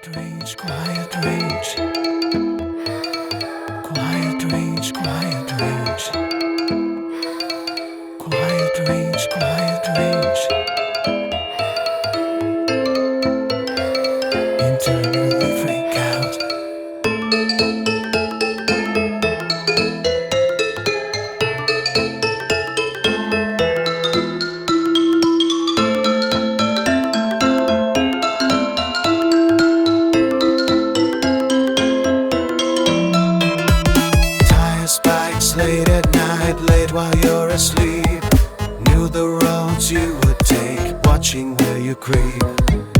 range, quiet range. Quiet range, quiet range. Quiet range, quiet range. Internally freak out. Tire spikes late at night, late while you're asleep. Knew the roads you would take, watching where you creep.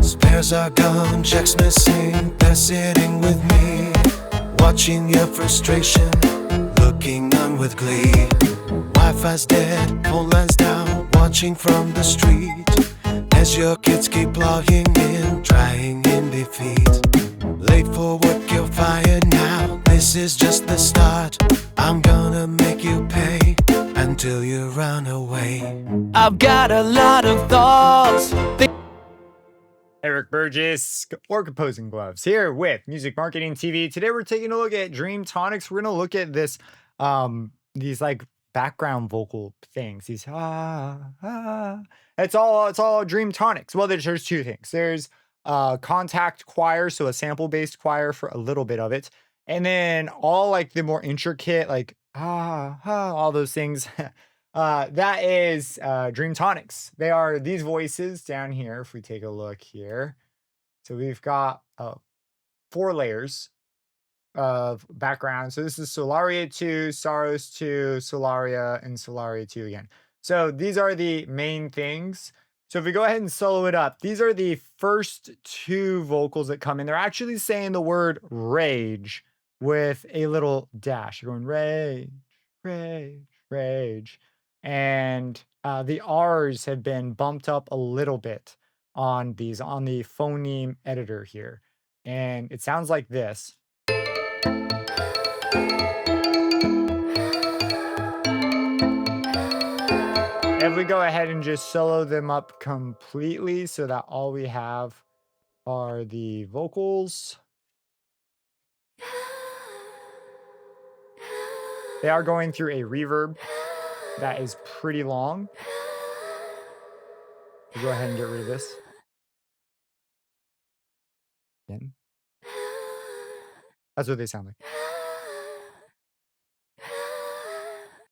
Spares are gone, checks missing, they're sitting with me. Watching your frustration, looking on with glee. Wi-Fi's dead, phone lines down, watching from the street. As your kids keep logging in, trying in defeat. Late for work, you're fired now. This is just the start. I'm gonna make you pay until you run away. I've got a lot of thoughts. Eric Burgess, or Composing Gloves, here with Music Marketing TV. Today we're taking a look at Dream Tonics. We're gonna look at this, these like background vocal things. These It's all Dream Tonics. Well, there's two things. There's contact choir, so a sample-based choir for a little bit of it, and then all like the more intricate, like all those things. That is Dream Tonics. They are these voices down here. If we take a look here, so we've got 4 layers of background. So this is Solaria 2, Saros 2, Solaria, and Solaria 2 again. So these are the main things. So if we go ahead and solo it up, these are the first 2 vocals that come in. They're actually saying the word rage with a little dash. You're going rage, rage, rage. And the R's have been bumped up a little bit on these, on the phoneme editor here. And it sounds like this. If we go ahead and just solo them up completely so that all we have are the vocals. They are going through a reverb that is pretty long. We'll go ahead and get rid of this. Again. That's what they sound like.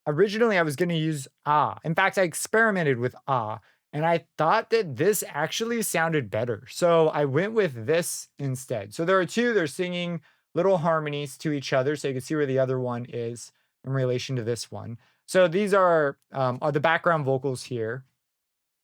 Originally, I was going to use ah. In fact, I experimented with ah, and I thought that this actually sounded better. So I went with this instead. So there are 2, they're singing little harmonies to each other. So you can see where the other one is in relation to this one. So these are the background vocals here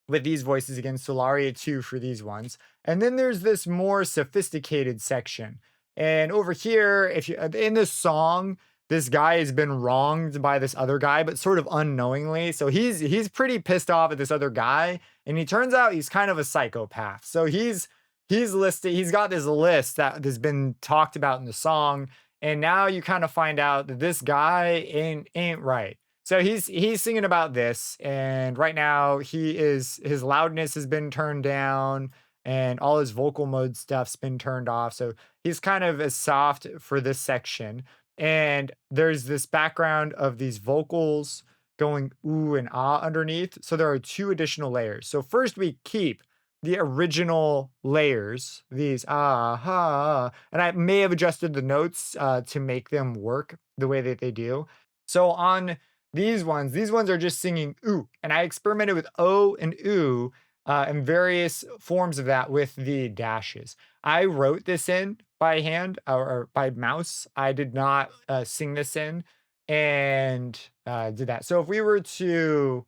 with these voices again, Solaria 2 for these ones. And then there's this more sophisticated section. And over here, if you in this song, this guy has been wronged by this other guy, but sort of unknowingly. So he's pretty pissed off at this other guy, and he turns out he's kind of a psychopath. So he's got this list that has been talked about in the song, and now you kind of find out that this guy ain't right. So he's singing about this, and right now his loudness has been turned down, and all his vocal mode stuff's been turned off. So he's kind of as soft for this section. And there's this background of these vocals going ooh and ah underneath. So there are 2 additional layers. So first we keep the original layers, these and I may have adjusted the notes to make them work the way that they do. So on these ones are just singing ooh, and I experimented with o and ooh and various forms of that with the dashes. I wrote this in by hand or by mouse. I did not sing this in and did that. So if we were to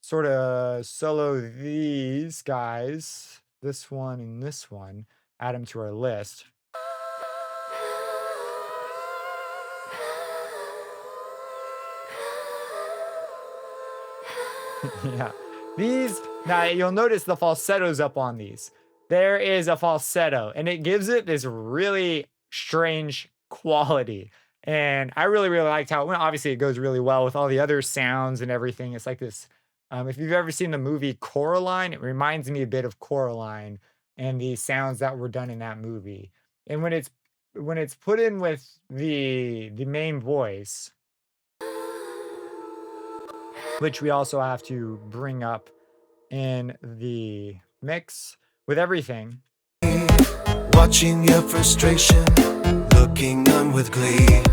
sort of solo these guys, this one and this one, add them to our list. Yeah. These, now you'll notice the falsetto's up on these. There is a falsetto, and it gives it this really strange quality. And I really, really liked how, well, obviously it goes really well with all the other sounds and everything. It's like this, if you've ever seen the movie Coraline, it reminds me a bit of Coraline and the sounds that were done in that movie. And when it's put in with the main voice, which we also have to bring up in the mix with everything. Watching your frustration, looking on with glee.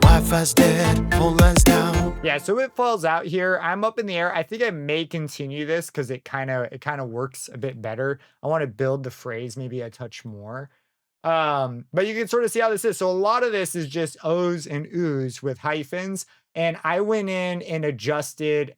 Wi-Fi's dead, phone lines down. Yeah, so it falls out here. I'm up in the air. I think I may continue this because it kind of works a bit better. I want to build the phrase maybe a touch more. But you can sort of see how this is. So a lot of this is just O's and U's with hyphens. And I went in and adjusted.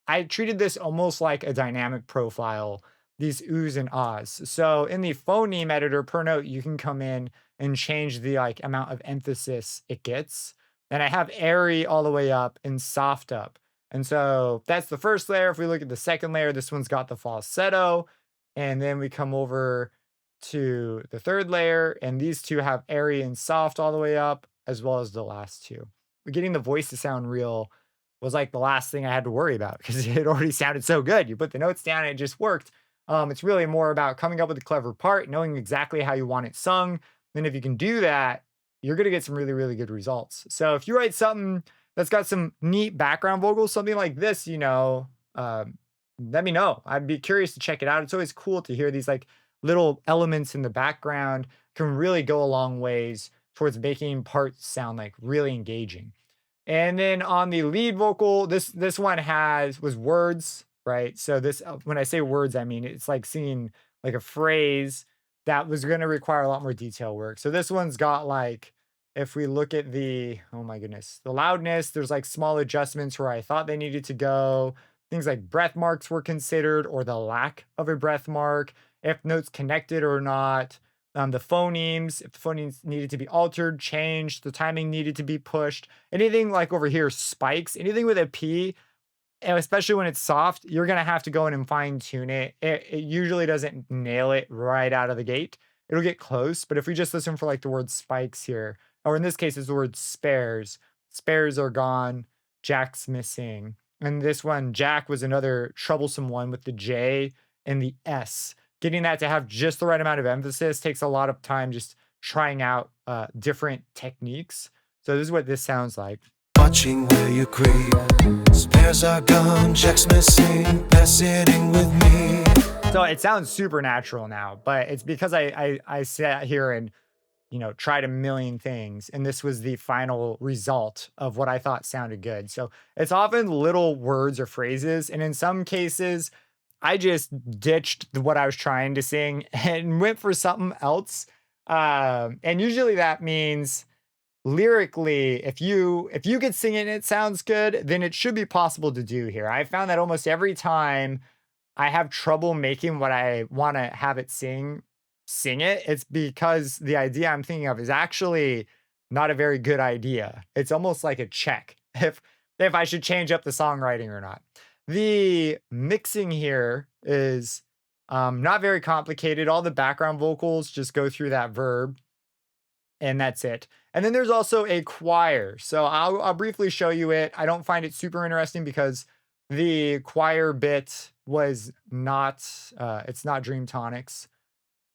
I treated this almost like a dynamic profile, these U's and ahs. So in the phoneme editor per note, you can come in and change the like amount of emphasis it gets. And I have airy all the way up and soft up. And so that's the first layer. If we look at the second layer, this one's got the falsetto. And then we come over to the third layer, and these two have airy and soft all the way up, as well as the last two. Getting the voice to sound real was like the last thing I had to worry about because it already sounded so good. You put the notes down and it just worked. It's really more about coming up with a clever part, knowing exactly how you want it sung. Then if you can do that, you're going to get some really, really good results. So if you write something that's got some neat background vocals, something like this, let me know. I'd be curious to check it out. It's always cool to hear these like little elements in the background can really go a long ways towards making parts sound like really engaging. And then on the lead vocal, this one was words, right? So this, when I say words, I mean it's like singing like a phrase that was going to require a lot more detail work. So this one's got like, if we look at the, oh my goodness, the loudness, there's like small adjustments where I thought they needed to go. Things like breath marks were considered, or the lack of a breath mark, if notes connected or not. The phonemes, if the phonemes needed to be altered, changed, the timing needed to be pushed. Anything like over here, spikes, anything with a P, and especially when it's soft, you're going to have to go in and fine tune it. It usually doesn't nail it right out of the gate. It'll get close, but if we just listen for like the word spikes here, or in this case, it's the word spares. Spares are gone, Jack's missing. And this one, Jack, was another troublesome one with the J and the S. Getting that to have just the right amount of emphasis takes a lot of time just trying out different techniques. So this is what this sounds like. Watching where you creep. Spares are gone, Jack's missing. Pass it in with me. So it sounds super natural now, but it's because I sat here and tried a million things, and this was the final result of what I thought sounded good. So it's often little words or phrases, and in some cases, I just ditched what I was trying to sing and went for something else. And usually that means lyrically, if you could sing it and it sounds good, then it should be possible to do here. I found that almost every time I have trouble making what I want to have it sing it, it's because the idea I'm thinking of is actually not a very good idea. It's almost like a check if I should change up the songwriting or not. The mixing here is not very complicated. All the background vocals just go through that verb, and that's it. And then there's also a choir. So I'll briefly show you it. I don't find it super interesting because the choir bit was not, it's not Dream Tonics.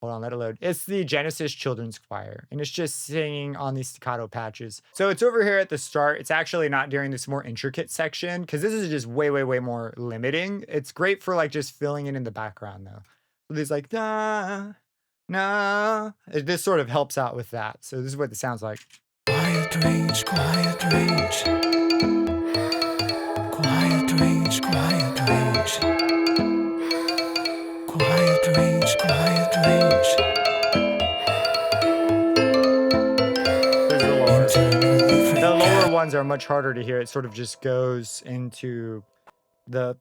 Hold on, let it load. It's the Genesis Children's Choir, and it's just singing on these staccato patches. So it's over here at the start. It's actually not during this more intricate section because this is just way, way, way more limiting. It's great for like just filling it in the background though. So there's like, nah, nah. This sort of helps out with that. So this is what it sounds like. Quiet range, quiet range. Quiet range, quiet range. Quiet range, quiet range. There's the lower. The lower ones are much harder to hear. It sort of just goes into the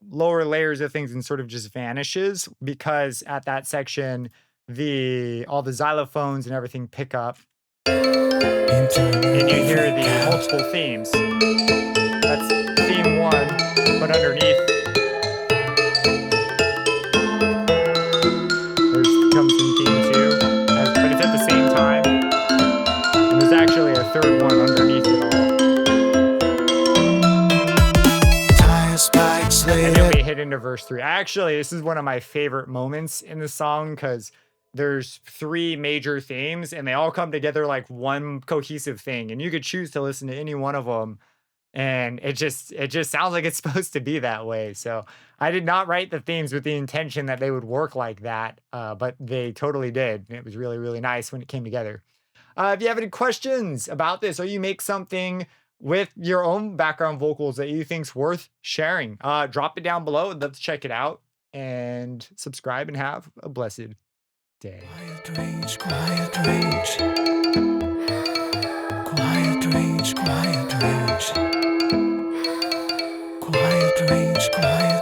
lower layers of things and sort of just vanishes because at that section, all the xylophones and everything pick up. And you hear the multiple themes. That's theme 1, but underneath comes in theme 2, but it's at the same time. And there's actually a third one underneath it all. Tire spikes And then we hit into verse first three. Actually, this is one of my favorite moments in the song because there's three major themes and they all come together like one cohesive thing. And you could choose to listen to any one of them and it just sounds like it's supposed to be that way. So I did not write the themes with the intention that they would work like that, but they totally did. And it was really, really nice when it came together. If you have any questions about this or you make something with your own background vocals that you think's worth sharing, drop it down below. I'd love to check it out and subscribe and have a blessed day. Quiet range, quiet range. Quiet range, quiet range. Quiet range, quiet